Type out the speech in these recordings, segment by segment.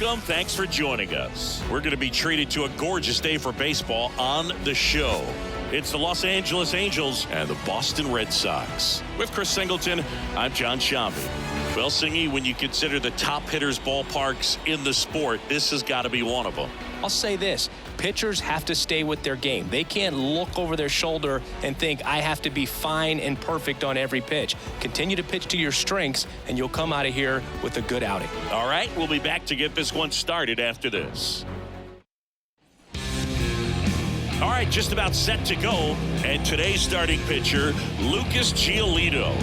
welcome. Thanks for joining us. We're going to be treated to a gorgeous day for baseball on the show. It's the Los Angeles Angels and the Boston Red Sox. With Chris Singleton, I'm John Shambi. Well, Singy, when you consider the top hitters' ballparks in the sport, this has got to be one of them. I'll say this. Pitchers have to stay with their game. They can't look over their shoulder and think, I have to be fine and perfect on every pitch. Continue to pitch to your strengths, and you'll come out of here with a good outing. All right, we'll be back to get this one started after this. All right, just about set to go. And today's starting pitcher, Lucas Giolito.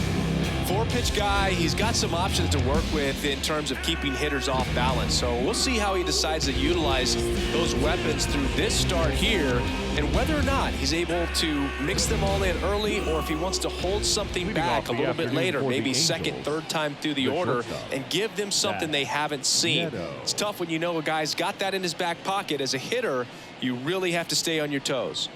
Four-pitch guy, he's got some options to work with in terms of keeping hitters off balance. So we'll see how he decides to utilize those weapons through this start here and whether or not he's able to mix them all in early or if he wants to hold something back a little bit later, maybe second, third time through the order and give them something they haven't seen. It's tough when you know a guy's got that in his back pocket. As a hitter, you really have to stay on your toes.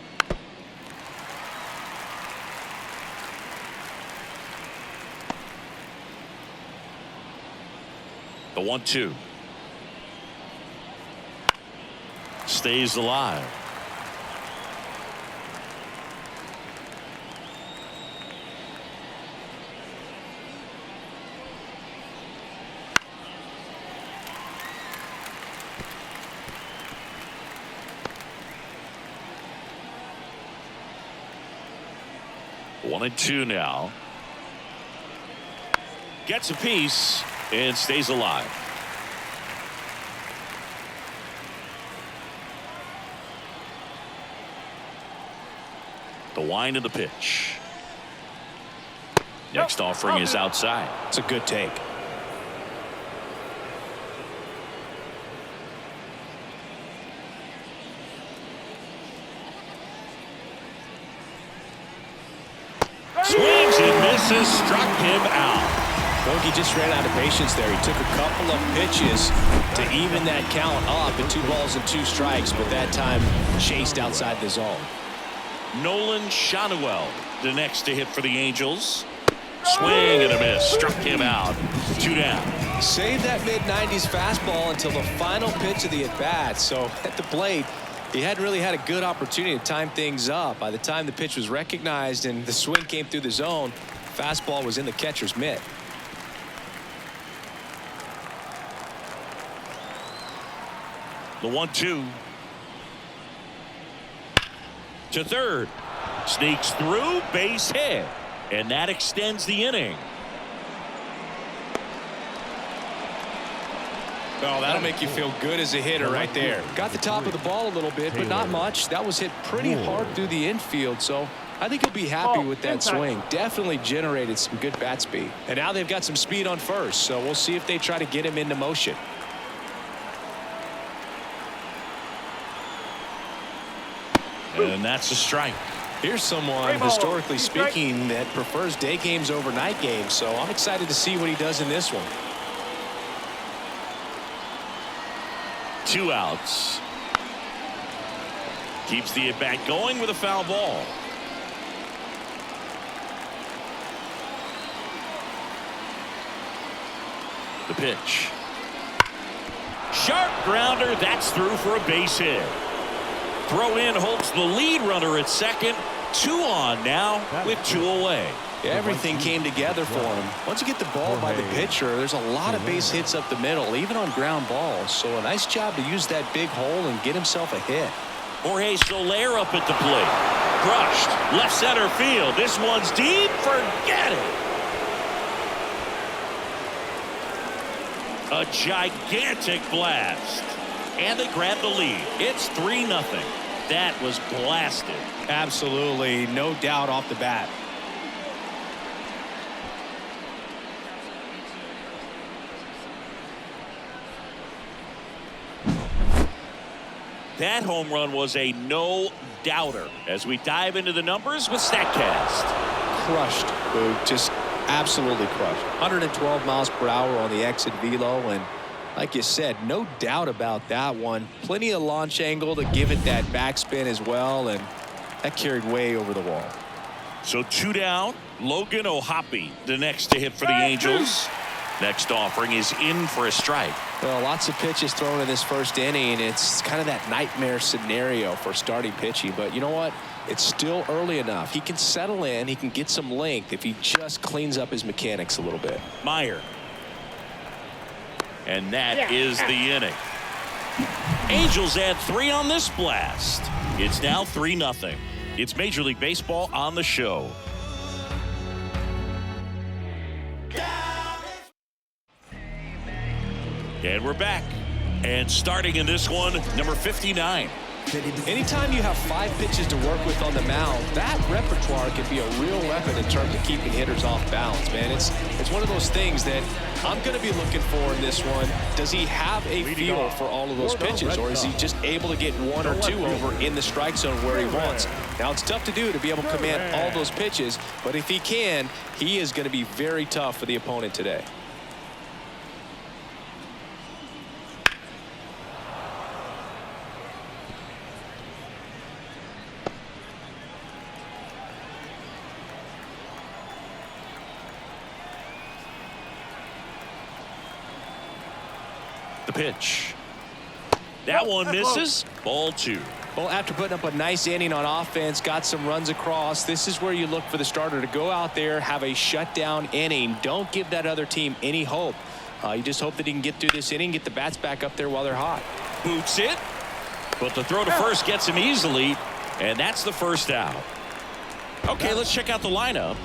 The 1-2. Stays alive. One and two now. Gets a piece and stays alive. The wind of the pitch. Next offering is outside. It's a good take. Swings and misses, struck him out. He just ran out of patience there. He took a couple of pitches to even that count up at 2 balls and 2 strikes, but that time chased outside the zone. Nolan Shanuel, the next to hit for the Angels. Swing and a miss, struck him out. 2 down. Saved that mid-90s fastball until the final pitch of the at-bat. So at the plate, he hadn't really had a good opportunity to time things up. By the time the pitch was recognized and the swing came through the zone, fastball was in the catcher's mitt. The 1-2. To third. Sneaks through, base hit. And that extends the inning. Oh, that'll make you feel good as a hitter right there. Got the top of the ball a little bit, but not much. That was hit pretty hard through the infield, so I think he'll be happy with that swing. Definitely generated some good bat speed. And now they've got some speed on first, so we'll see if they try to get him into motion. And that's a strike. Here's someone, historically speaking, that prefers day games over night games, so I'm excited to see what he does in this one. 2 outs. Keeps the at-bat going with a foul ball. The pitch. Sharp grounder. That's through for a base hit. Throw in holds the lead runner at second. 2 on now with 2 away. Everything came together for him. Once you get the ball by the pitcher, there's a lot of base hits up the middle, even on ground balls. So a nice job to use that big hole and get himself a hit. Jorge Soler up at the plate. Crushed. Left center field. This one's deep. Forget it. A gigantic blast. And they grab the lead. It's 3-0. That was blasted. Absolutely. No doubt off the bat. That home run was a no-doubter. As we dive into the numbers with StatCast. Crushed, Boog. Just absolutely crushed. 112 miles per hour on the exit velo, and like you said, no doubt about that one. Plenty of launch angle to give it that backspin as well, and that carried way over the wall. So 2 down. Logan O'Hoppe, the next to hit for the Angels. Next offering is in for a strike. Well, lots of pitches thrown in this first inning. It's kind of that nightmare scenario for starting pitching. But you know what? It's still early enough. He can settle in. He can get some length if he just cleans up his mechanics a little bit. Meyer. And that is the inning. Angels add 3 on this blast. It's now 3-0. It's Major League Baseball on the show. And we're back. And starting in this one, number 59. Anytime you have 5 pitches to work with on the mound, that repertoire can be a real weapon in terms of keeping hitters off balance, man. It's one of those things that I'm going to be looking for in this one. Does he have a feel for all of those pitches, or is he just able to get 1 or 2 over in the strike zone where he wants? Now, it's tough to do to be able to command all those pitches, but if he can, he is going to be very tough for the opponent today. The pitch. That one misses. Ball 2. Well, after putting up a nice inning on offense, got some runs across, this is where you look for the starter to go out there, have a shutdown inning. Don't give that other team any hope. You just hope that he can get through this inning, get the bats back up there while they're hot. Boots it. But the throw to first gets him easily, and that's the first out. Okay, let's check out the lineup.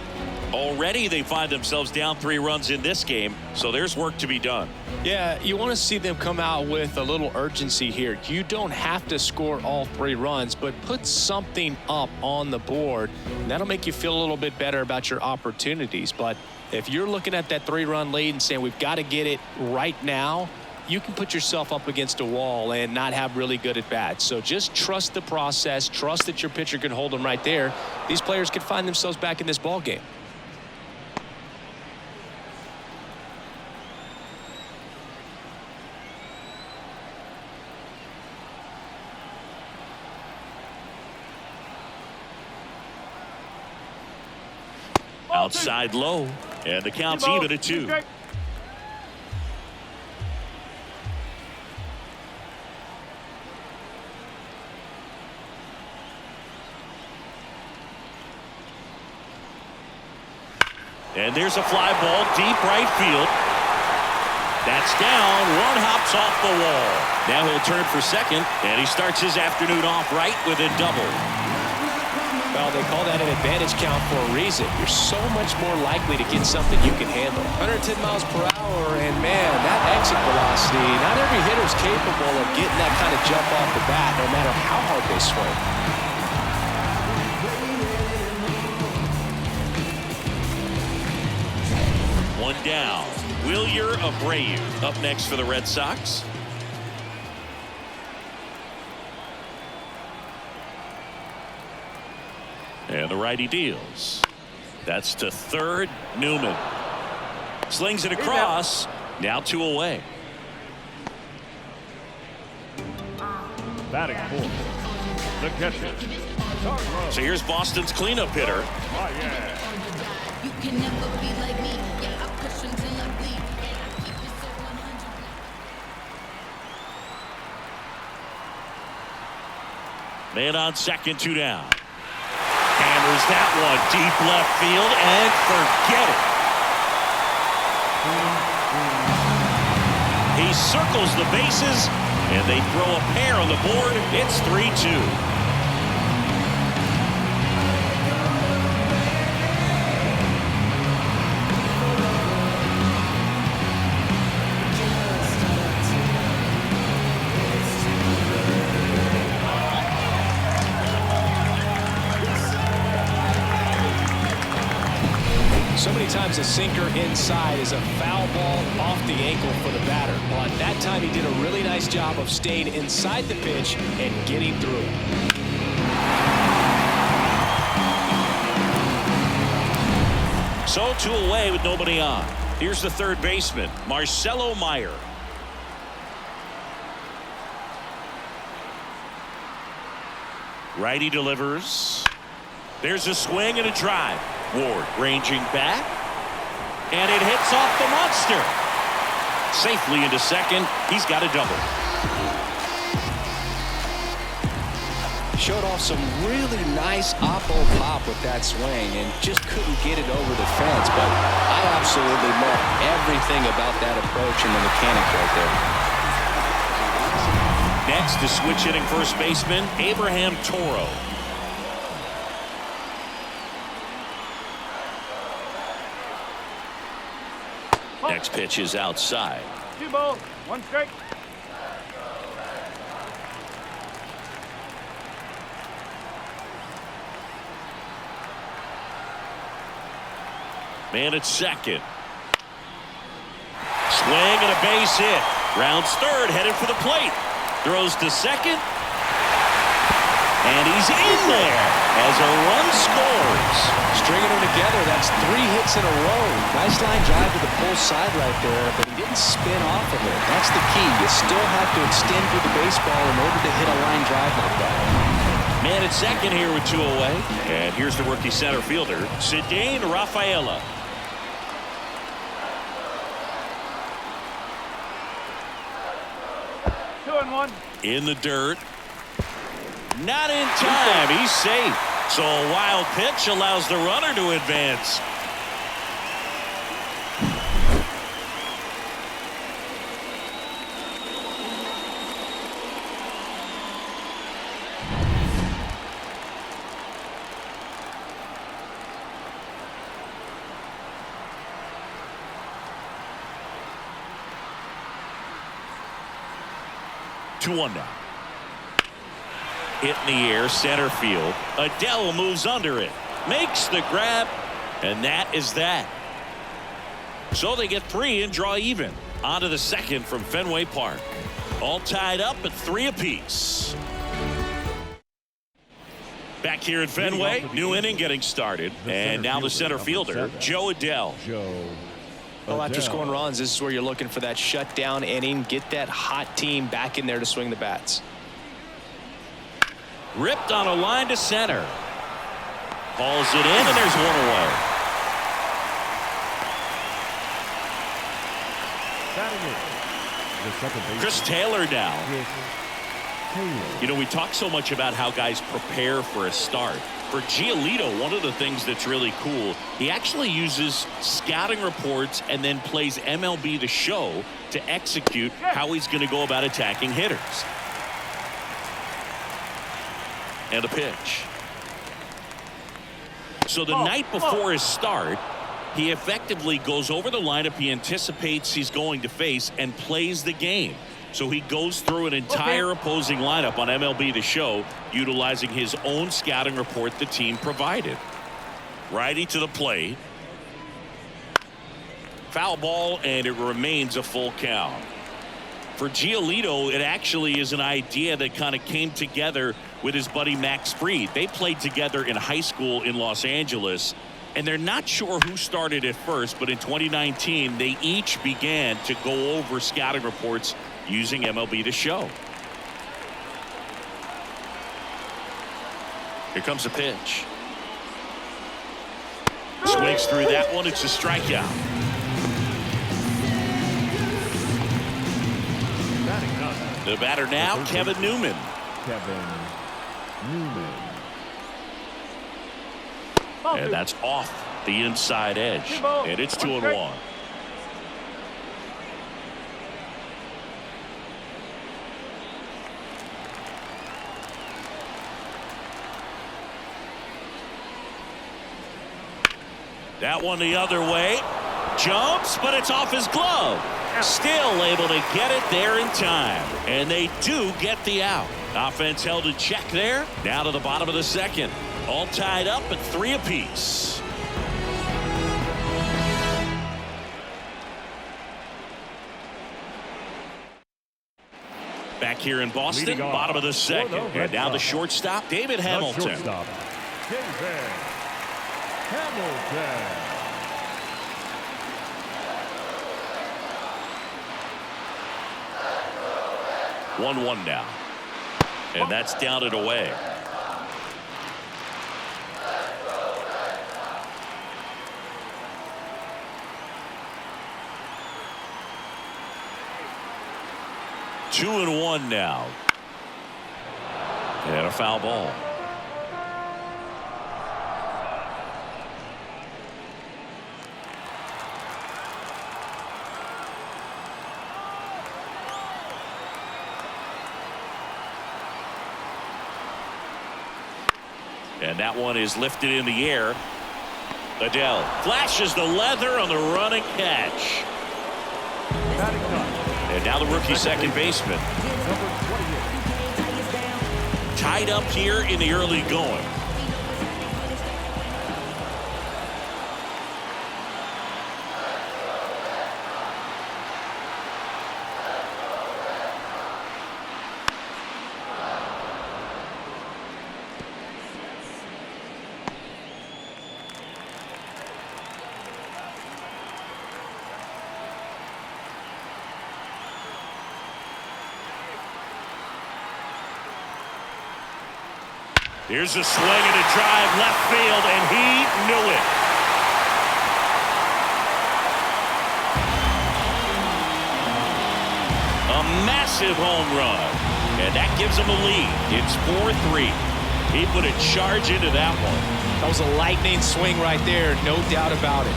Already they find themselves down 3 runs in this game, so there's work to be done. Yeah, you want to see them come out with a little urgency here. You don't have to score all 3 runs, but put something up on the board, and that'll make you feel a little bit better about your opportunities. But if you're looking at that 3-run lead and saying we've got to get it right now, you can put yourself up against a wall and not have really good at bats. So just trust the process, trust that your pitcher can hold them right there. These players could find themselves back in this ball game. Outside low, and the count's even at 2. And there's a fly ball deep right field. That's down. 1 hops off the wall. Now he'll turn for second, and he starts his afternoon off right with a double. Well, they call that an advantage count for a reason. You're so much more likely to get something you can handle. 110 miles per hour, and man, that exit velocity, not every hitter's capable of getting that kind of jump off the bat, no matter how hard they swing. 1 down. Wilyer Abreu up next for the Red Sox. And the righty deals. That's to third. Newman slings it across. Now 2 away. Batting fourth, the catcher. So here's Boston's cleanup hitter. You can never be like me. Yeah, I push until I bleed. And I keep it so 100. Man on second, 2 down. Hammers that one deep left field and forget it. He circles the bases and they throw a pair on the board. It's 3-2. So many times a sinker inside is a foul ball off the ankle for the batter. But that time he did a really nice job of staying inside the pitch and getting through it. So 2 away with nobody on. Here's the third baseman, Marcelo Meyer. Righty delivers. There's a swing and a drive. Ward ranging back, and it hits off the monster. Safely into second. He's got a double. Showed off some really nice oppo pop with that swing and just couldn't get it over the fence. But I absolutely love everything about that approach and the mechanics right there. Next is switch hitting first baseman Abraham Toro. Next pitch is outside. 2 balls, 1 strike. Man at second. Swing and a base hit. Rounds third, headed for the plate. Throws to second. And he's in there as a run scores. Stringing them together, that's 3 hits in a row. Nice line drive to the pull side right there, but he didn't spin off of it. That's the key. You still have to extend through the baseball in order to hit a line drive like that. Man at second here with 2 away. And here's the rookie center fielder, Cedane Rafaela. In the dirt. Not in time. He's safe. So a wild pitch allows the runner to advance. Two one now. Hit in the air, center field. Adele moves under it, makes the grab, and that is that. So they get 3 and draw even. On to the second from Fenway Park. All tied up at 3 apiece. Back here at Fenway, new inning getting started, and now the center fielder, Joe Adele. Well, after scoring runs, this is where you're looking for that shutdown inning. Get that hot team back in there to swing the bats. Ripped on a line to center. Hauls it in, and there's 1 away. Chris Taylor now. You know, we talk so much about how guys prepare for a start. For Giolito, one of the things that's really cool, he actually uses scouting reports and then plays MLB The Show to execute how he's going to go about attacking hitters. And a pitch. So the night before his start, he effectively goes over the lineup he anticipates he's going to face and plays the game. So he goes through an entire opposing lineup on MLB The Show, utilizing his own scouting report the team provided. Righty to the plate. Foul ball, and it remains a full count. For Giolito, it actually is an idea that kind of came together with his buddy Max Fried. They played together in high school in Los Angeles, and they're not sure who started it first, but in 2019, they each began to go over scouting reports using MLB The Show. Here comes a pitch. Swings through that one. It's a strikeout. The batter now, Kevin Newman. And that's off the inside edge. And it's 2-1. That one the other way. Jumps, but it's off his glove. Still able to get it there in time. And they do get the out. Offense held in check there. Now to the bottom of the second. All tied up at 3 apiece. Back here in Boston, bottom of the second. And now the shortstop, David Hamilton. Hamilton. 1-1 now. And that's down and away. 2-1 now. And a foul ball. And that one is lifted in the air. Adele flashes the leather on the running catch. And now the rookie second baseman. Tied up here in the early going. Here's a swing and a drive left field, and he knew it. A massive home run, and that gives him a lead. It's 4-3. He put a charge into that one. That was a lightning swing right there, no doubt about it.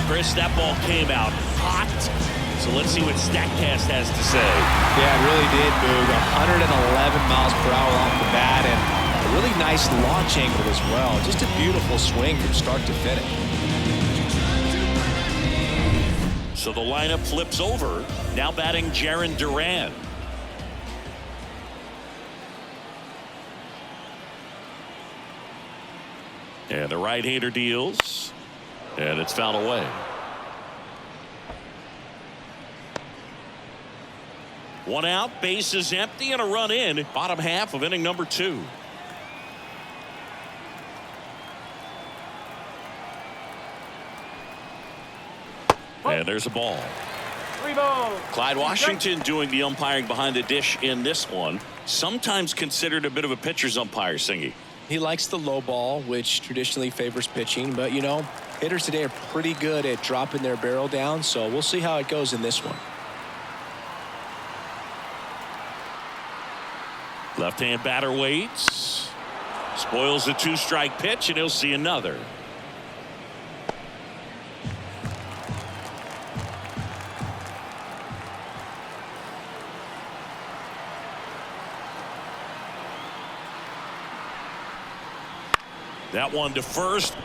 Chris, that ball came out hot. So let's see what StatCast has to say. Yeah, it really did, Boog. 111 miles per hour off the bat, and a really nice launch angle as well. Just a beautiful swing from start to finish. So the lineup flips over. Now batting Jarren Duran. And the right-hander deals. And it's fouled away. One out, base is empty, and a run in. Bottom half of inning number 2. And there's a ball. 3 balls. Clyde Washington doing the umpiring behind the dish in this one. Sometimes considered a bit of a pitcher's umpire, Singy. He likes the low ball, which traditionally favors pitching, but you know, hitters today are pretty good at dropping their barrel down, so we'll see how it goes in this one. Left-hand batter waits. Spoils the 2-strike pitch, and he'll see another. That one to first.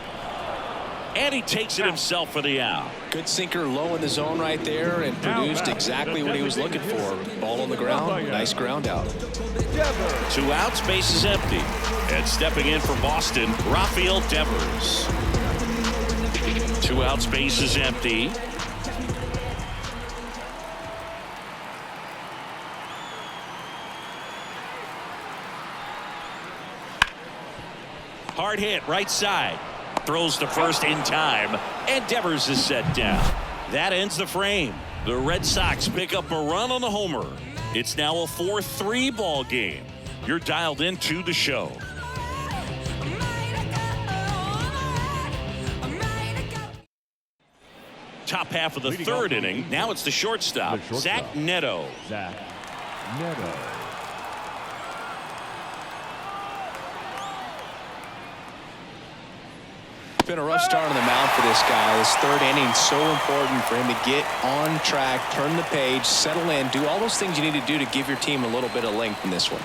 And he takes it himself for the out. Good sinker low in the zone right there and produced exactly what he was looking for. Ball on the ground, nice ground out. 2 outs, base is empty. And stepping in for Boston, Rafael Devers. 2 outs, base is empty. Hard hit, right side. Throws to first in time, and Devers is set down. That ends the frame. The Red Sox pick up a run on the homer. It's now a 4-3 ball game. You're dialed into the show. Top half of the third inning. Now it's the shortstop, Zach Neto. Zach Neto. It's been a rough start on the mound for this guy. This third inning is so important for him to get on track, turn the page, settle in, do all those things you need to do to give your team a little bit of length in this one.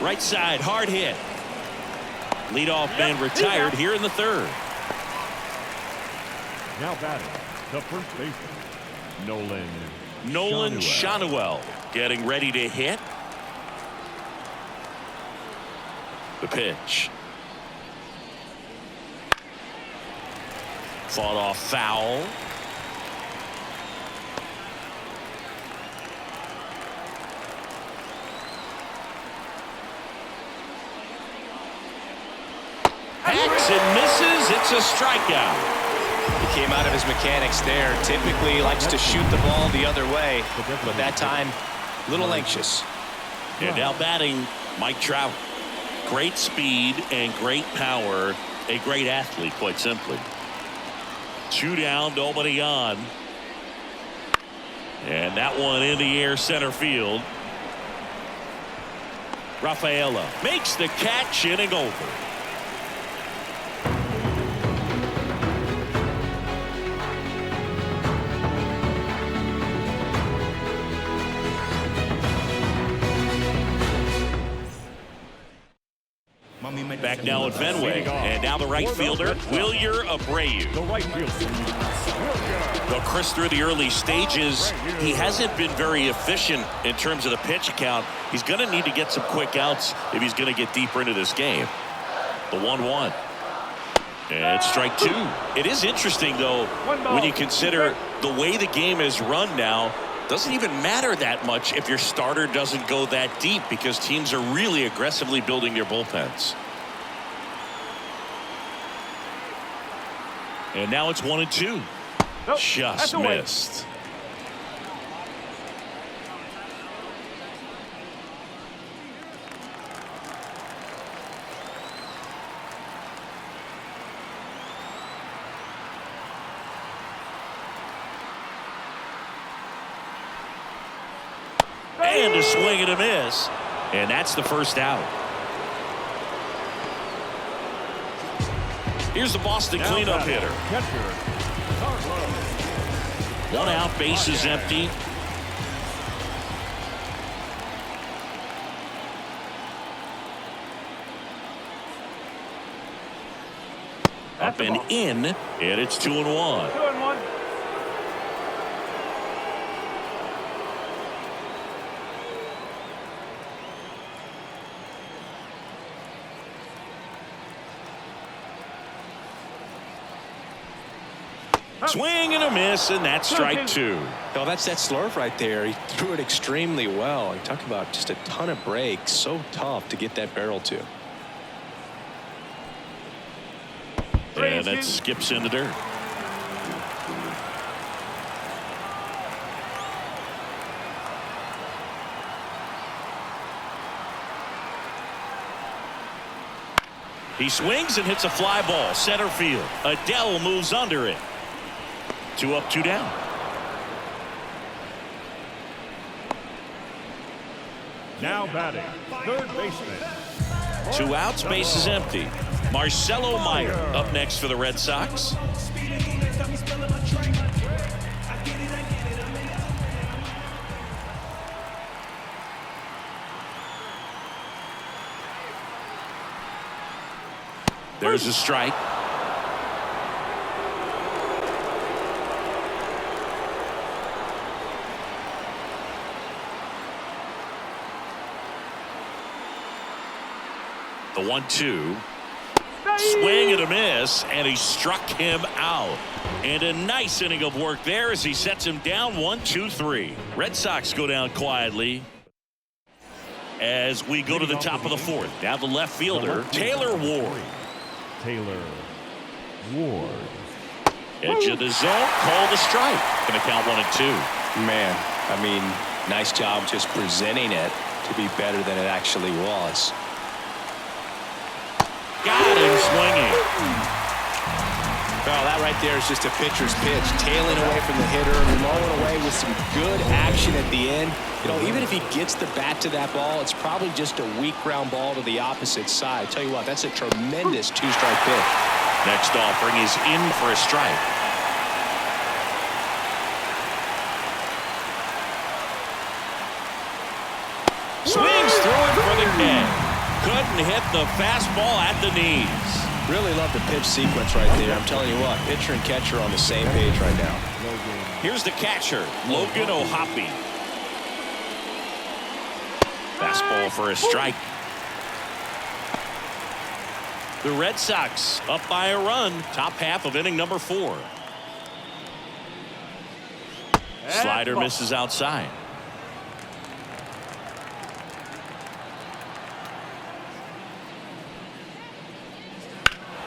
Right side, hard hit. Leadoff man retired here in the third. Now batting, the first baseman, Nolan Schanuel getting ready to hit. The pitch. Fought off foul. Hacks and misses. It's a strikeout. He came out of his mechanics there. Typically likes to shoot the ball the other way, but that time a little anxious. And now batting Mike Trout. great speed and great power. A great athlete, quite simply. 2 down, nobody on. And that one in the air center field. Rafaela makes the catch, inning over. Back now at Fenway, and now the right fielder, Wilyer Abreu. The right fielder, Well, Chris, through the early stages, he hasn't been very efficient in terms of the pitch count. He's going to need to get some quick outs if he's going to get deeper into this game. The 1-1. And it's strike 2. It is interesting, though, when you consider the way the game is run now. Doesn't even matter that much if your starter doesn't go that deep, because teams are really aggressively building their bullpens. And now it's 1-2. Nope, Just missed. And a swing and a miss. And that's the first out. Here's the Boston cleanup hitter. catcher, Carlos. 1 out, base is empty. Up and in, and it's 2-1. 2-1. Swing and a miss, and that's strike 2. No, that's that slurve right there. He threw it extremely well. You talk about just a ton of breaks. So tough to get that barrel to. And that skips in the dirt. He swings and hits a fly ball center field. Adele moves under it. 2 up, 2 down. Now batting, third baseman. 2 outs, base is empty. Marcelo Meyer up next for the Red Sox. There's a strike. The 1-2. Swing and a miss, and he struck him out. And a nice inning of work there as he sets him down 1-2-3. Red Sox go down quietly as we go to the top of the 4th. Now the left fielder, Taylor Ward. Taylor Ward. Edge of the zone, call the strike. Going to count 1-2. Man, I mean, nice job just presenting it to be better than it actually was. Got him swinging. Well, that right there is just a pitcher's pitch, tailing away from the hitter, blowing away with some good action at the end. You know, even if he gets the bat to that ball, it's probably just a weak ground ball to the opposite side. Tell you what, that's a tremendous 2-strike pitch. Next offering is in for a strike. Swings through it for the K. Couldn't hit the fastball at the knees. Really love the pitch sequence right there. I'm telling you what, pitcher and catcher on the same page right now. Here's the catcher, Logan O'Hoppe. Fastball for a strike. The Red Sox up by a run, top half of inning number 4. Slider misses outside.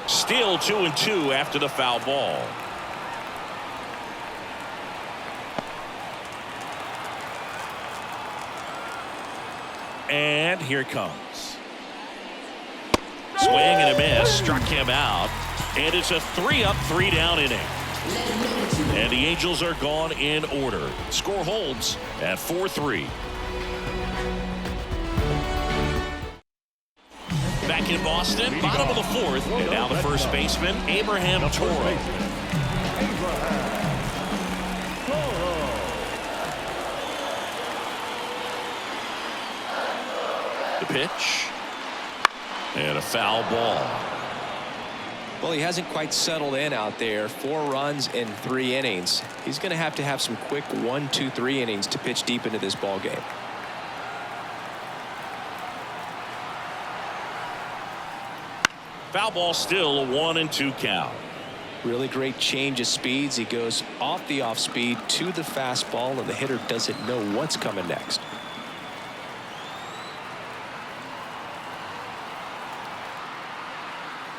Still 2-2 after the foul ball. And here it comes. Swing and a miss. Struck him out. And it's a 3-up, 3-down inning. And the Angels are gone in order. Score holds at 4-3. Back in Boston, bottom of the fourth. And now the first baseman, Abraham Toro. The pitch. And a foul ball. Well, he hasn't quite settled in out there. 4 runs in 3 innings. He's going to have some quick 1, 2, 3 innings to pitch deep into this ball game. Foul ball, still a 1-2 count. Really great change of speeds. He goes off the off speed to the fastball, and the hitter doesn't know what's coming next.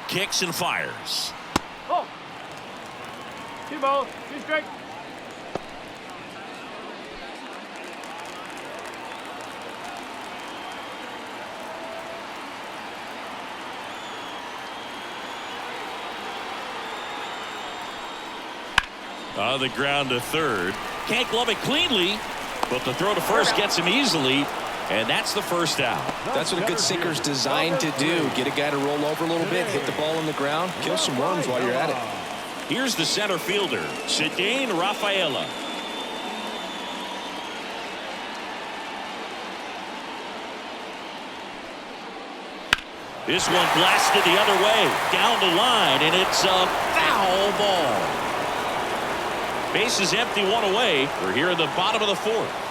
Kicks and fires. Oh. 2 balls, 2 strikes. On the ground to third. Can't glove it cleanly, but the throw to first gets him easily. And that's the first out. That's what a good sinker's designed to do. Get a guy to roll over a little bit, hit the ball on the ground, kill some runs while you're at it. Here's the center fielder, Cedane Rafaela. This one blasted the other way, down the line, and it's a foul ball. Base is empty, 1 away. We're here in the bottom of the fourth.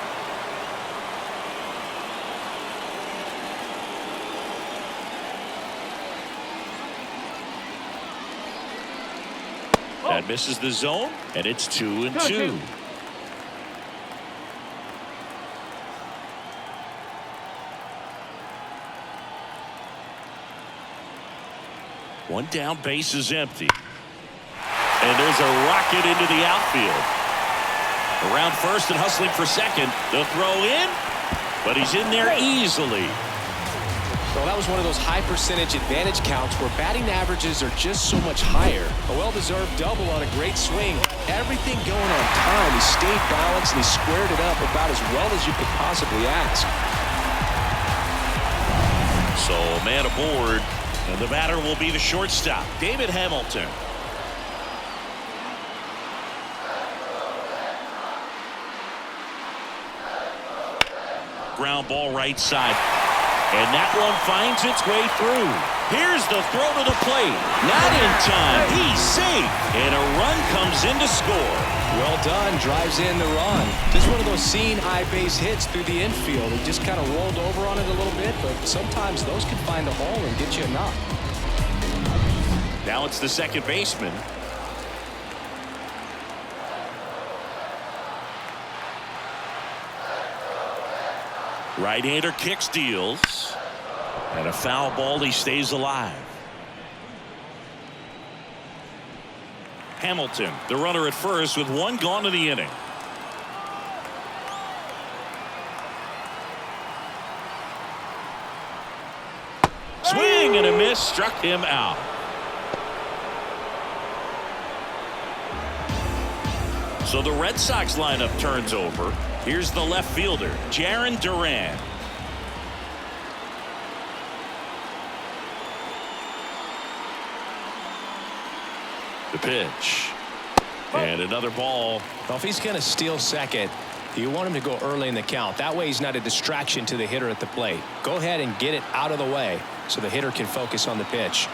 That misses the zone, and it's 2-2. One down, base is empty. And there's a rocket into the outfield. Around first and hustling for second. The throw in, but he's in there easily. Well, that was one of those high percentage advantage counts where batting averages are just so much higher. A well-deserved double on a great swing. Everything going on time. He stayed balanced and he squared it up about as well as you could possibly ask. So a man aboard, and the batter will be the shortstop, David Hamilton. Ground ball right side. And that one finds its way through. Here's the throw to the plate. Not in time. He's safe. And a run comes in to score. Well done. Drives in the run. Just one of those seeing high base hits through the infield. He just kind of rolled over on it a little bit, but sometimes those can find a hole and get you a knock. Now it's the second baseman. Right-hander kicks, deals. And a foul ball, he stays alive. Hamilton, the runner at first, with 1 gone in the inning. Swing and a miss, struck him out. So the Red Sox lineup turns over. Here's the left fielder, Jarren Duran. The pitch. And another ball. Well, if he's going to steal second, you want him to go early in the count. That way he's not a distraction to the hitter at the plate. Go ahead and get it out of the way so the hitter can focus on the pitch.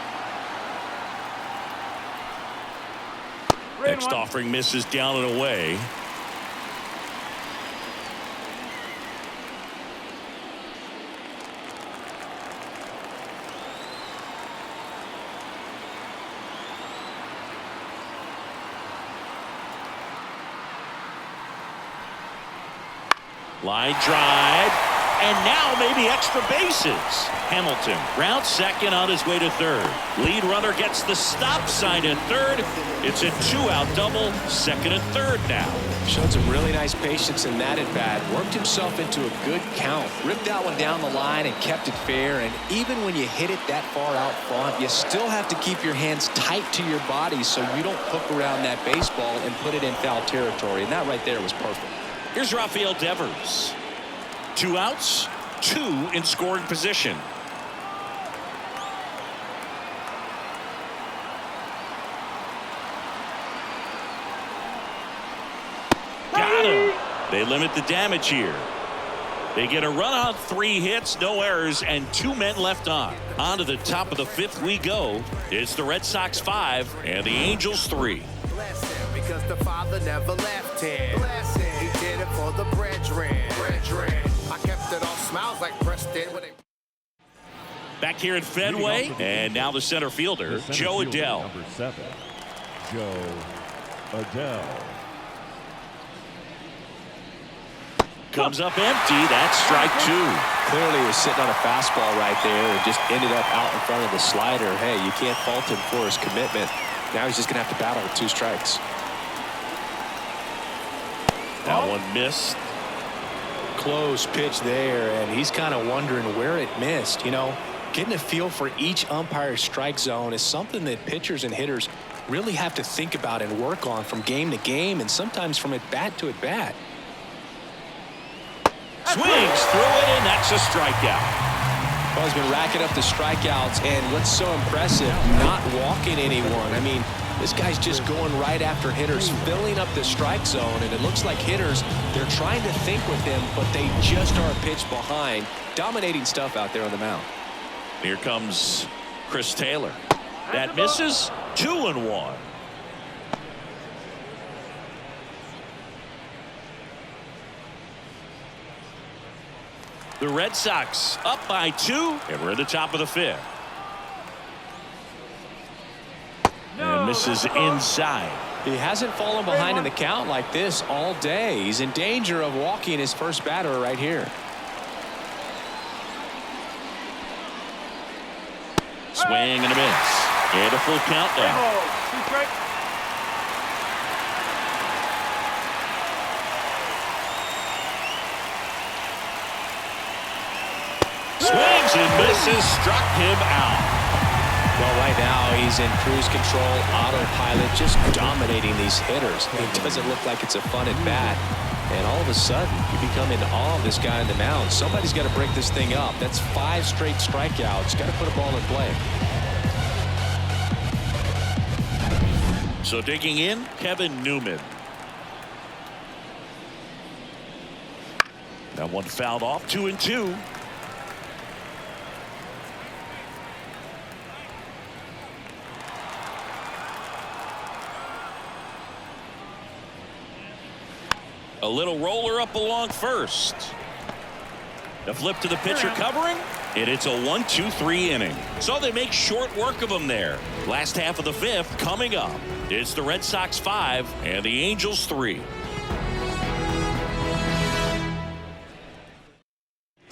Next offering misses down and away. Line drive, and now maybe extra bases. Hamilton rounds second on his way to third. Lead runner gets the stop sign at third. It's a 2-out double, second and third now. Showed some really nice patience in that at bat. Worked himself into a good count. Ripped that one down the line and kept it fair. And even when you hit it that far out front, you still have to keep your hands tight to your body so you don't hook around that baseball and put it in foul territory. And that right there was perfect. Here's Rafael Devers. 2 outs, 2 in scoring position. Got him. They limit the damage here. They get a run on 3 hits, no errors, and 2 men left on. On to the top of the 5th we go. It's the Red Sox 5 and the Angels 3. Bless him because the father never left him. Bless him. He did it for the brethren. I kept it all smiles like Preston with a Back here at Fenway, and now the center fielder, Joe Adell. Number 7, Joe Adell. Comes up empty. That's strike 2. Clearly he was sitting on a fastball right there and just ended up out in front of the slider. Hey, you can't fault him for his commitment. Now he's just going to have to battle with 2 strikes. That one missed. Close pitch there, and he's kind of wondering where it missed. You know, getting a feel for each umpire's strike zone is something that pitchers and hitters really have to think about and work on from game to game and sometimes from at bat to at bat. Swings through it, and that's a strikeout. Well, he's been racking up the strikeouts, and what's so impressive, not walking anyone. I mean, this guy's just going right after hitters, filling up the strike zone, and it looks like hitters, they're trying to think with him, but they just are a pitch behind. Dominating stuff out there on the mound. Here comes Chris Taylor. That misses. 2-1. The Red Sox up by 2, and we're at the top of the 5th. And misses inside. He hasn't fallen behind in the count like this all day. He's in danger of walking his first batter right here. Swing and a miss. And a full count now. Swings and misses, struck him out. Well, right now he's in cruise control, autopilot, just dominating these hitters. It doesn't look like it's a fun at bat. And all of a sudden, you become in awe of this guy on the mound. Somebody's got to break this thing up. That's 5 straight strikeouts. Got to put a ball in play. So digging in, Kevin Newman. That one fouled off. 2-2. A little roller up along first. The flip to the pitcher covering, and it's a 1-2-3 inning. So they make short work of him there. Last half of the 5th coming up. It's the Red Sox 5 and the Angels 3.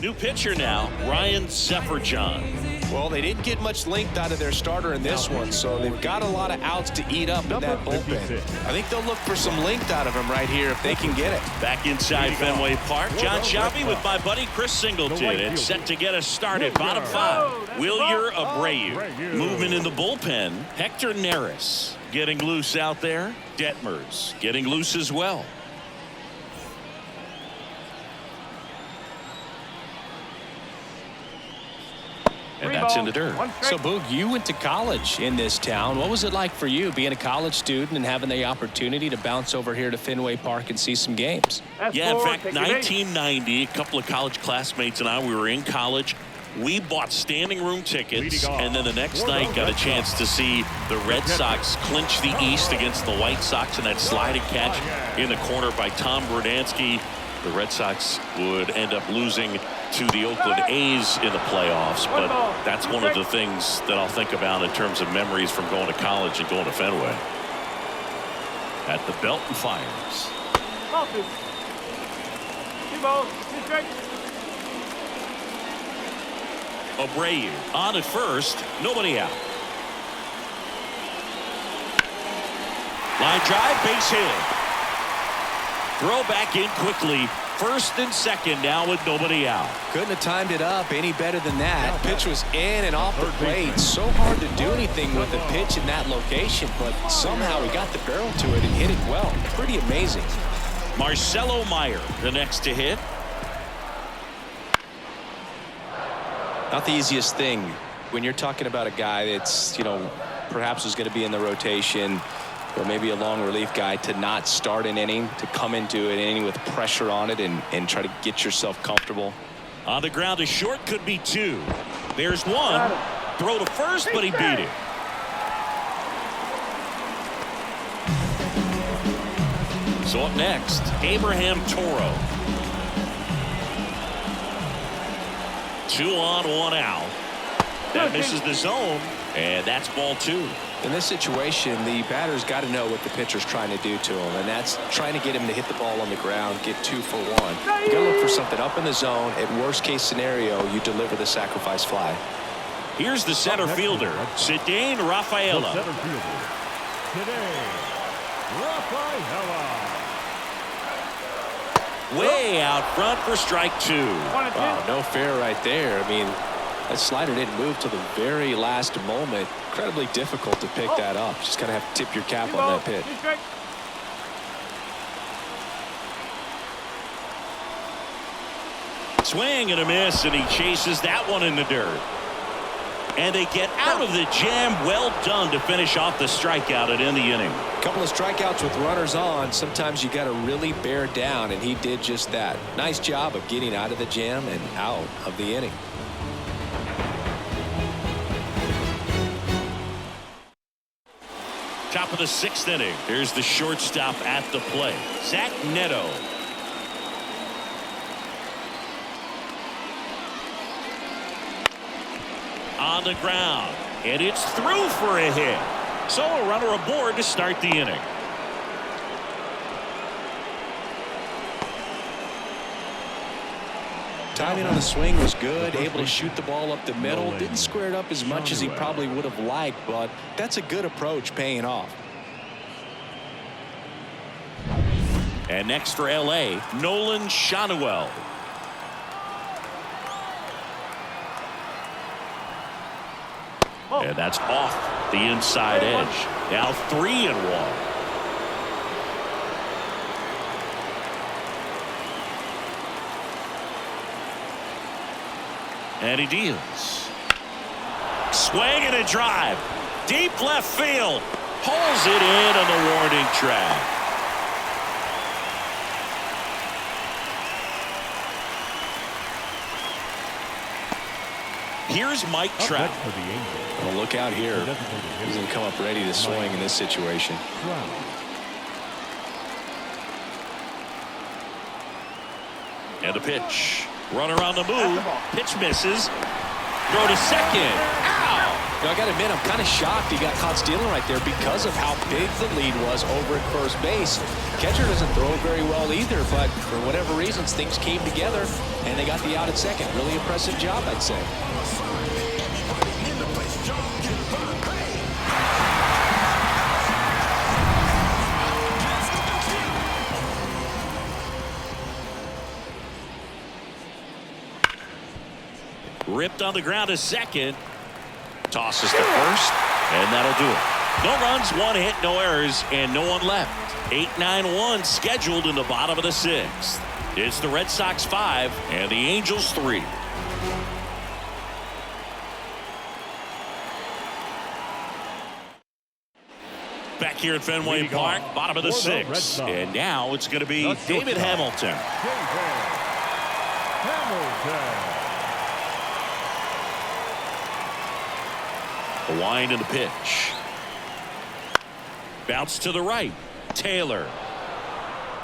New pitcher now, Ryan Sefferjohn. Well, they didn't get much length out of their starter in this one, so they've got a lot of outs to eat up in that bullpen. I think they'll look for some length out of him right here if they can get it. Back inside Fenway Park, John Sciambi with my buddy Chris Singleton. It's set to get us started. Bottom 5, Wilyer Abreu. Movement in the bullpen, Hector Neris getting loose out there. Detmers getting loose as well. And that's in the dirt. So, Boog, you went to college in this town. What was it like for you being a college student and having the opportunity to bounce over here to Fenway Park and see some games? Yeah, in fact, 1990, a couple of college classmates and I, we were in college. We bought standing room tickets, and then the next night got a chance to see the Red Sox clinch the East against the White Sox in that sliding catch in the corner by Tom Berdansky. The Red Sox would end up losing to the Oakland A's in the playoffs, but that's one of the things that I'll think about in terms of memories from going to college and going to Fenway. At the belt and fires. Abreu on at first, nobody out. Line drive, base hit. Throw back in quickly. First and second now with nobody out. Couldn't have timed it up any better than that. Pitch was in and off the plate. So hard to do anything with the pitch in that location, but somehow he got the barrel to it and hit it well. Pretty amazing. Marcelo Meyer, the next to hit. Not the easiest thing when you're talking about a guy that's, perhaps is going to be in the rotation, or maybe a long relief guy, to not start an inning, to come into an inning with pressure on it and try to get yourself comfortable. On the ground, a short could be two. There's one. Throw to first, but he beat it. So up next, Abraham Toro. 2 on, 1 out. That misses the zone, and that's ball 2. In this situation, the batter's got to know what the pitcher's trying to do to him, and that's trying to get him to hit the ball on the ground, get 2 for 1. You got to look for something up in the zone. At worst case scenario, you deliver the sacrifice fly. Here's the center fielder, Cedane Rafaela. Center fielder, Cedane Rafaela. Way out front for strike 2. Wow, no fair right there. I mean, that slider didn't move till the very last moment. Incredibly difficult to pick that up. Just kind of have to tip your cap on that pitch. Swing and a miss, and he chases that one in the dirt. And they get out of the jam. Well done to finish off the strikeout and end the inning. A couple of strikeouts with runners on. Sometimes you got to really bear down, and he did just that. Nice job of getting out of the jam and out of the inning. Top of the 6th inning. Here's the shortstop at the plate, Zach Neto. On the ground, and it's through for a hit. So a runner aboard to start the inning. Timing on the swing was good, able to shoot the ball up the middle. Didn't square it up as much as he probably would have liked, but that's a good approach, paying off. And next for LA, Nolan Shanuel. And that's off the inside edge. Now 3-1. And he deals. Swing and a drive. Deep left field. Pulls it in on the warning track. Here's Mike Trout. Well, look out here. He's going to come up ready to swing in this situation. And a pitch. Runner on the move. Pitch misses. Throw to second. Ow! I got to admit, I'm kind of shocked he got caught stealing right there because of how big the lead was over at first base. Catcher doesn't throw very well either, but for whatever reasons, things came together, and they got the out at second. Really impressive job, I'd say. Ripped on the ground to second. Tosses to first, and that'll do it. No runs, 1 hit, no errors, and no one left. 8-9-1 scheduled in the bottom of the 6th. It's the Red Sox 5 and the Angels 3. Back here at Fenway Park, bottom of the 6th. And now it's going to be David Hamilton. A wind and a pitch. Bounce to the right. Taylor.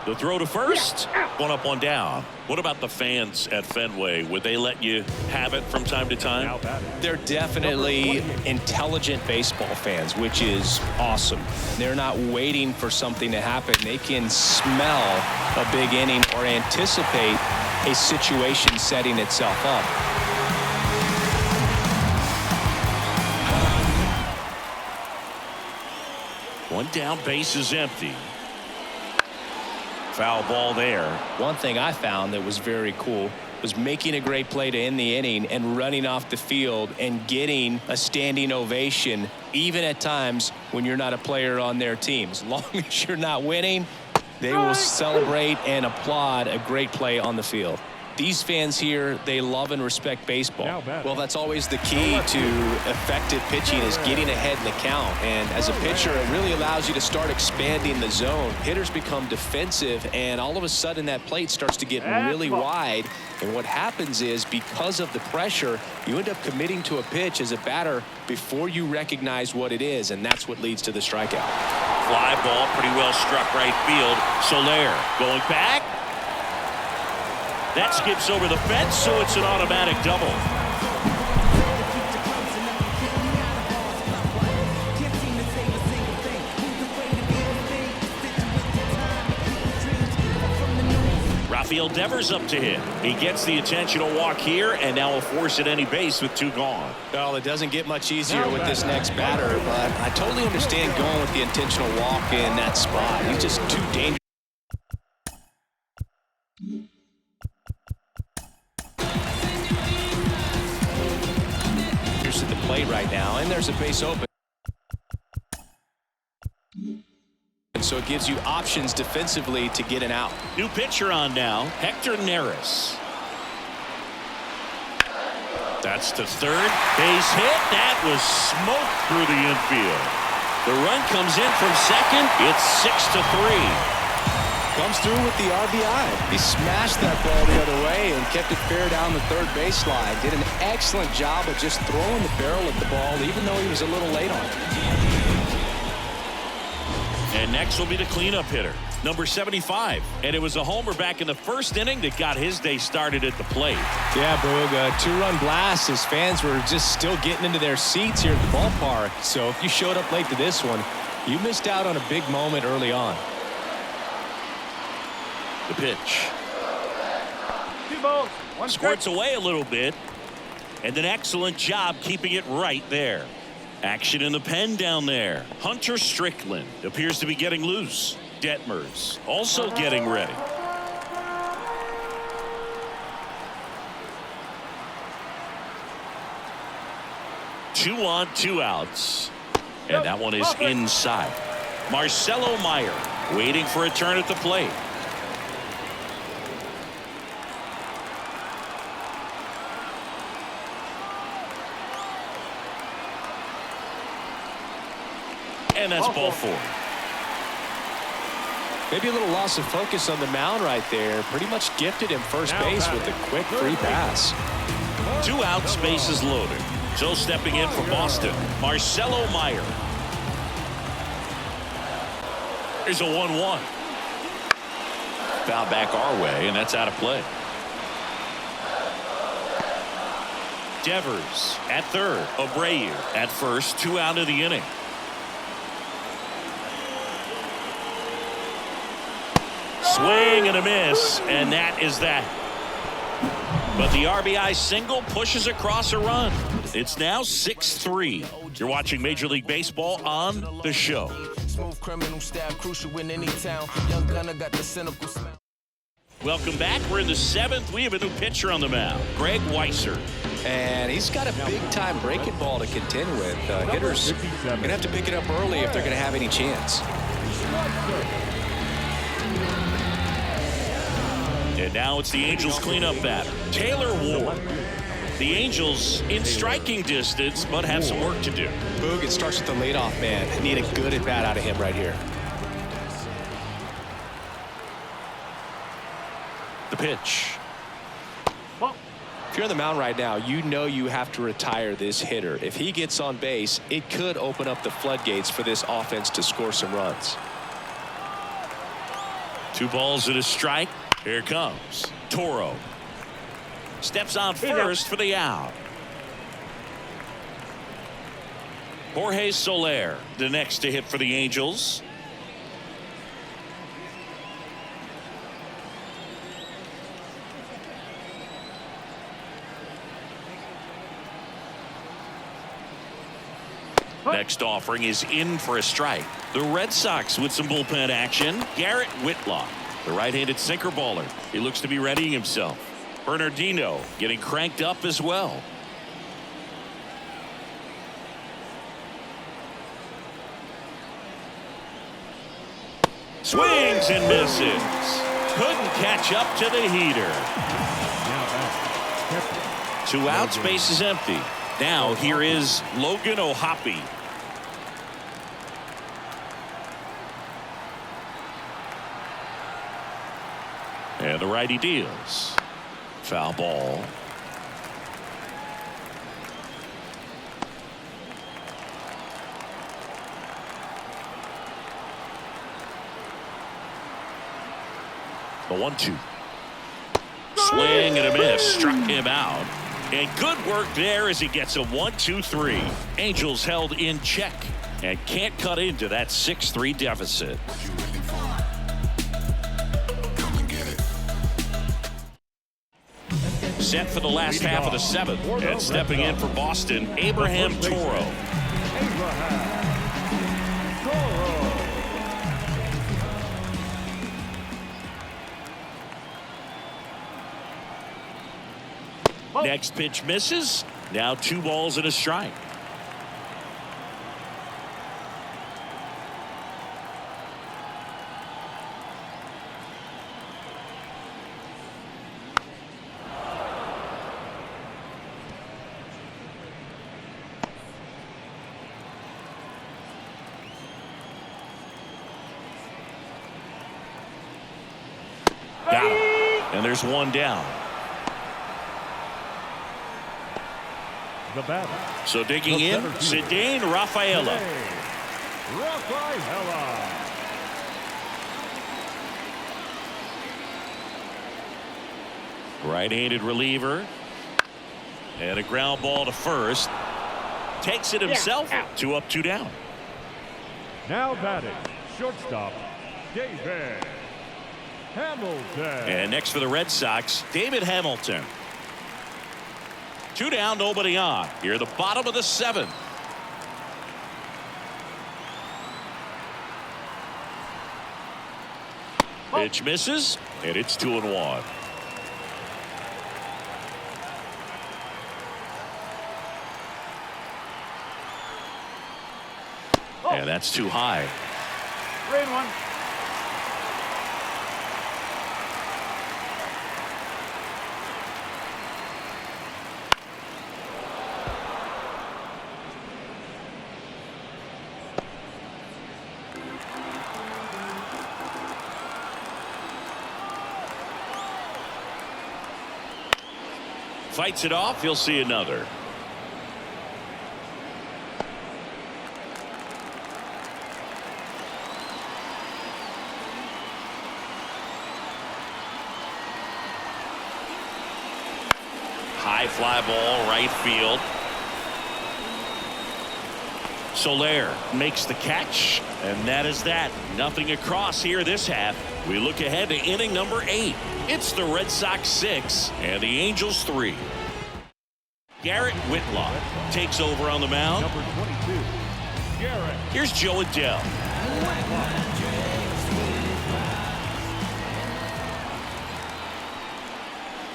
The throw to first. 1 up, 1 down. What about the fans at Fenway? Would they let you have it from time to time? They're definitely intelligent baseball fans, which is awesome. They're not waiting for something to happen. They can smell a big inning or anticipate a situation setting itself up. One down, base is empty. Foul ball there. One thing I found that was very cool was making a great play to end the inning and running off the field and getting a standing ovation, even at times when you're not a player on their team. As long as you're not winning, they will celebrate and applaud a great play on the field. These fans here, they love and respect baseball. Well, that's always the key to effective pitching, is getting ahead in the count. And as a pitcher, it really allows you to start expanding the zone. Hitters become defensive, and all of a sudden that plate starts to get really wide. And what happens is, because of the pressure, you end up committing to a pitch as a batter before you recognize what it is, and that's what leads to the strikeout. Fly ball, pretty well struck right field. Soler going back. That skips over the fence, so it's an automatic double. Rafael Devers up to hit. He gets the intentional walk here, and now will force at any base with 2 gone. Well, it doesn't get much easier with this next batter, but I totally understand going with the intentional walk in that spot. He's just too dangerous. Here's to the plate right now, and there's a base open. And so it gives you options defensively to get an out. New pitcher on now, Hector Neris. That's to third. Base hit. That was smoked through the infield. The run comes in from second. It's 6-3. Comes through with the RBI. He smashed that ball the other way and kept it fair down the third baseline. Did an excellent job of just throwing the barrel at the ball, even though he was a little late on it. And next will be the cleanup hitter, number 75. And it was a homer back in the first inning that got his day started at the plate. Yeah, Boog, a 2-run blast. His fans were just still getting into their seats here at the ballpark. So if you showed up late to this one, you missed out on a big moment early on. The pitch. 2 balls, 1 strike. Squirts away a little bit. And an excellent job keeping it right there. Action in the pen down there. Hunter Strickland appears to be getting loose. Detmers also getting ready. Two on, 2 outs. And that one is inside. Marcelo Meyer waiting for a turn at the plate. And that's ball 4. Maybe a little loss of focus on the mound right there. Pretty much gifted him first base with a quick free pass. 2 outs, bases loaded. So stepping in for Boston, Marcelo Meyer. Here's a 1-1. Foul back our way, and that's out of play. Devers at third. Abreu at first. 2 out of the inning. Swing and a miss, and that is that. But the RBI single pushes across a run. It's now 6-3. You're watching Major League Baseball on The Show. Smooth criminal style, crucial in any town. Young gunner got the cynical smile. Welcome back. We're in the 7th. We have a new pitcher on the mound, Greg Weisser. And he's got a big-time breaking ball to contend with. Hitters are going to have to pick it up early if they're going to have any chance. And now it's the Angels cleanup batter, Taylor Ward. The Angels in striking distance, but have some work to do. Boog, it starts with the leadoff man. I need a good at-bat out of him right here. The pitch. If you're on the mound right now, you know you have to retire this hitter. If he gets on base, it could open up the floodgates for this offense to score some runs. 2 balls and a strike. Here comes Toro. Steps on first for the out. Jorge Soler, the next to hit for the Angels. Next offering is in for a strike. The Red Sox with some bullpen action. Garrett Whitlock, the right-handed sinker baller. He looks to be readying himself. Bernardino getting cranked up as well. Swings and misses. Couldn't catch up to the heater. 2 outs, base is empty. Now here is Logan O'Hoppe. And the righty deals. Foul ball. The 1-2. Swing and a miss. Struck him out. And good work there as he gets a 1-2-3. Angels held in check and can't cut into that 6-3 deficit. Set for the last half of the 7th. And stepping in for Boston, Abraham Toro. Next pitch misses. Now 2 balls and a strike. Got him. And there's 1 down. The batter. So digging in, Cedane Rafaela. Rafaela. Right-handed reliever. And a ground ball to first. Takes it himself. 2 up, 2 down. Now batting, shortstop, David Hamilton. And next for the Red Sox, David Hamilton. 2 down, nobody on. Here, the bottom of the 7th. Pitch misses, and it's 2-1. And that's too high. 3-1. Fights it off. He'll see another. High fly ball, right field. Soler makes the catch, and that is that. Nothing across here this half. We look ahead to inning number 8. It's the Red Sox 6 and the Angels 3. Garrett Whitlock takes over on the mound. Number 22, Garrett. Here's Joe Adell.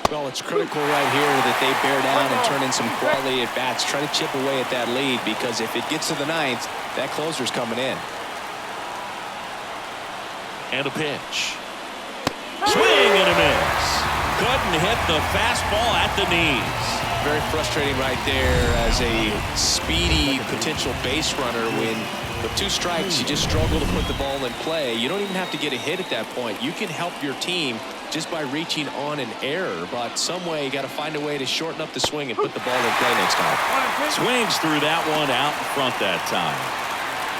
Well, it's critical right here that they bear down and turn in some quality at bats. Try to chip away at that lead, because if it gets to the 9th, that closer's coming in. And a pitch. Swing and a miss. Couldn't hit the fastball at the knees. Very frustrating right there as a speedy potential base runner. When with 2 strikes, you just struggle to put the ball in play. You don't even have to get a hit at that point. You can help your team just by reaching on an error, but some way you got to find a way to shorten up the swing and put the ball in play next time. Swings through that one out in front that time.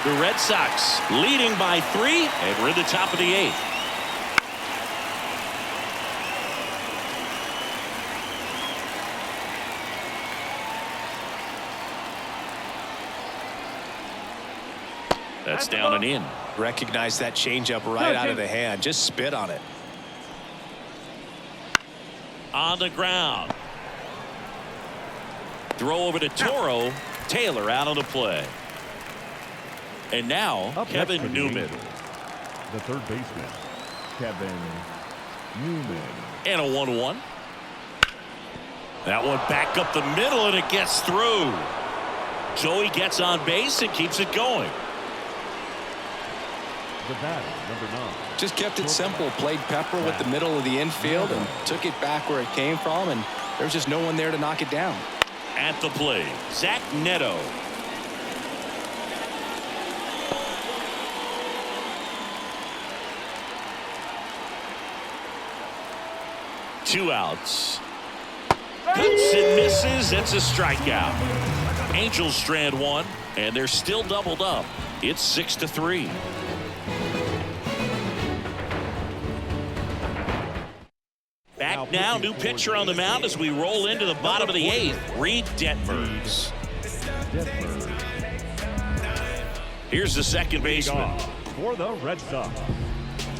The Red Sox leading by 3, and we're in the top of the 8th. That's down and in. Recognize that changeup right out of the hand. Just spit on it. On the ground. Throw over to Toro. Taylor out on the play. And now, Up Kevin next for the Newman. Angels, the third baseman, Kevin Newman. And a 1-1. That one back up the middle, and it gets through. So he gets on base and keeps it going. The batter, number 9. Just kept it simple. Played pepper with the middle of the infield and took it back where it came from, and there's just no one there to knock it down. At the plate, Zach Neto. Two outs. Hits and misses. It's a strikeout. Angels strand one, and they're still doubled up. It's 6-3. Back now, new pitcher on the mound as we roll into the bottom of the 8th. Reed Detmers. Here's the second baseman. For the Red Sox,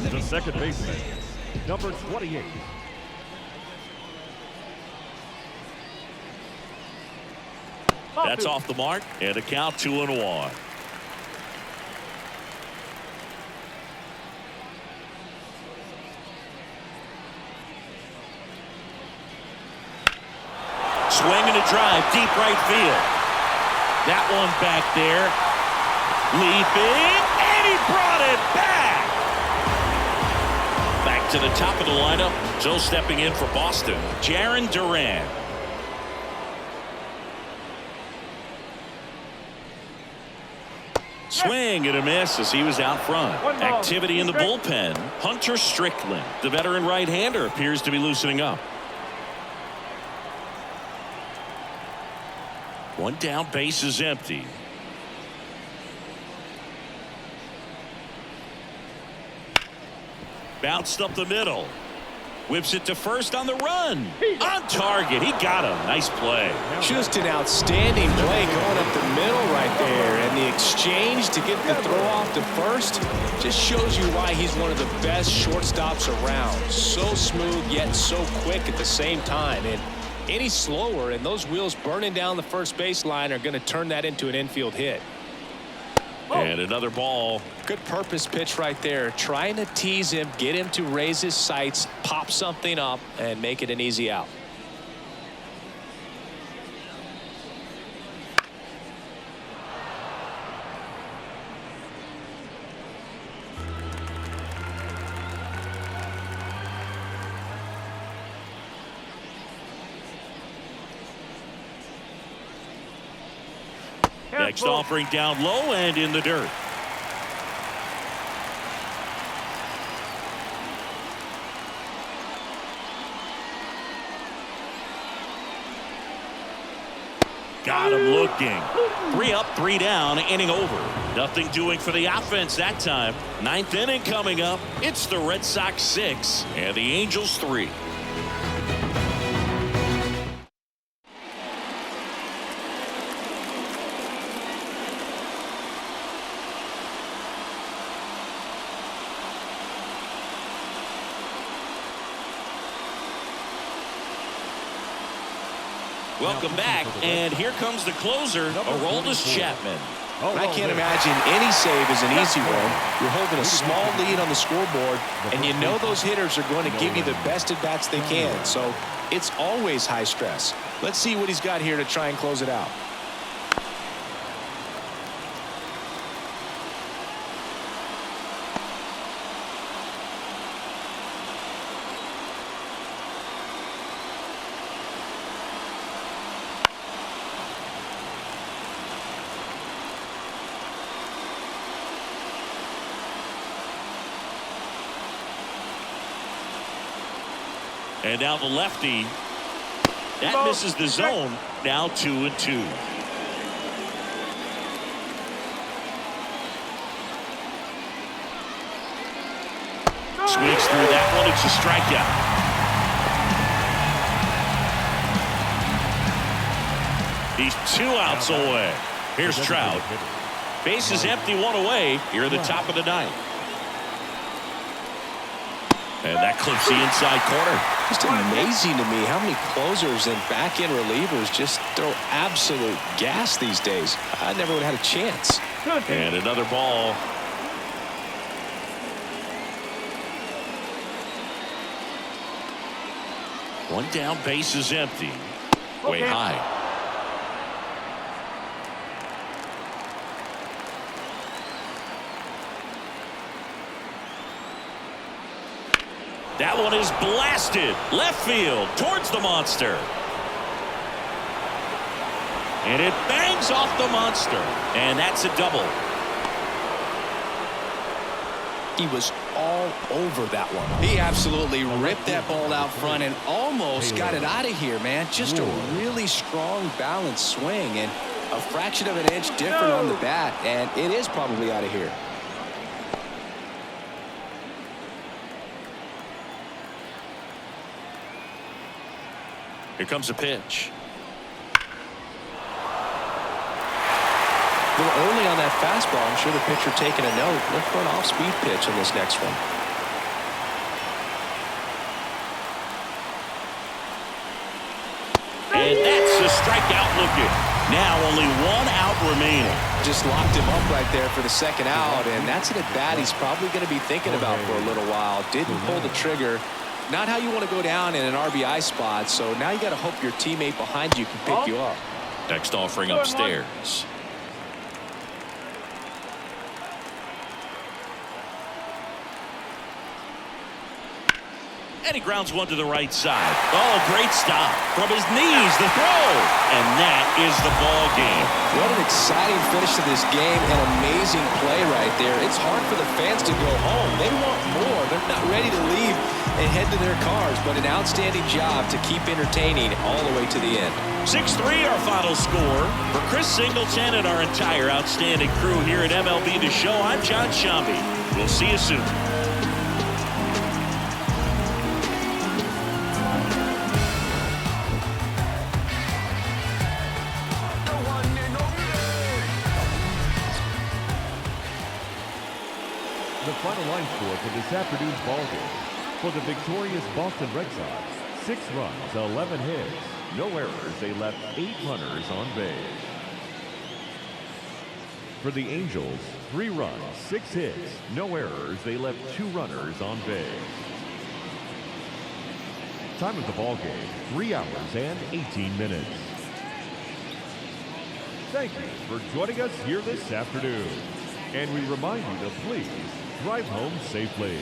the second baseman, number 28. That's off the mark, and a count 2-1. Swing and a drive, deep right field. That one back there. Leaping, and he brought it back. Back to the top of the lineup. So stepping in for Boston, Jarren Duran. Swing and a miss as he was out front. Activity in the bullpen. Hunter Strickland, the veteran right-hander, appears to be loosening up. One down, base is empty. Bounced up the middle. Whips it to first on the run. On target. He got him. Nice play. Just an outstanding play going up the middle right there. And the exchange to get the throw off to first just shows you why he's one of the best shortstops around. So smooth yet so quick at the same time. And any slower and those wheels burning down the first baseline are going to turn that into an infield hit. And another ball. Good purpose pitch right there. Trying to tease him, get him to raise his sights, pop something up, and make it an easy out. Next offering down low and in the dirt. Got him looking. 3 up, 3 down, inning over. Nothing doing for the offense that time. 9th inning coming up. It's the Red Sox 6 and the Angels 3. Welcome back, and here comes the closer, Aroldis Chapman. I can't imagine any save is an easy one. You're holding a small lead on the scoreboard, and you know those hitters are going to give you the best at-bats they can, so it's always high stress. Let's see what he's got here to try and close it out. And now the lefty. That misses the zone. Now 2-2. Swings through that one. It's a strikeout. He's 2 outs away. Here's Trout. Base is empty, 1 away. Here at the top of the 9th. And that clips the inside corner. Just amazing to me how many closers and back-end relievers just throw absolute gas these days. I never would have had a chance. And another ball. One down, base is empty. Way high. That one is blasted left field towards the monster. And it bangs off the monster. And that's a double. He was all over that one. He absolutely ripped that ball out front and almost got it out of here, man. Just a really strong, balanced swing and a fraction of an inch different on the bat, and it is probably out of here. Here comes a pitch. A little early on that fastball. I'm sure the pitcher taking a note. Look for an off-speed pitch on this next one. And that's a strikeout looking. Now only one out remaining. Just locked him up right there for the second out, and that's an at-bat he's probably going to be thinking about for a little while. Didn't pull the trigger. Not how you want to go down in an RBI spot, so now you got to hope your teammate behind you can pick you up. Next offering upstairs. And he grounds one to the right side. Oh, great stop. From his knees, the throw. And that is the ball game. What an exciting finish to this game. An amazing play right there. It's hard for the fans to go home. They want more. They're not ready to leave and head to their cars. But an outstanding job to keep entertaining all the way to the end. 6-3 our final score. For Chris Singleton and our entire outstanding crew here at MLB The Show, I'm John Shambi. We'll see you soon. The final line score for this afternoon's ball game. For the victorious Boston Red Sox, 6 runs, 11 hits, no errors. They left 8 runners on base. For the Angels, 3 runs, 6 hits, no errors. They left 2 runners on base. Time of the ball game, 3 hours and 18 minutes. Thank you for joining us here this afternoon. And we remind you to please drive home safely.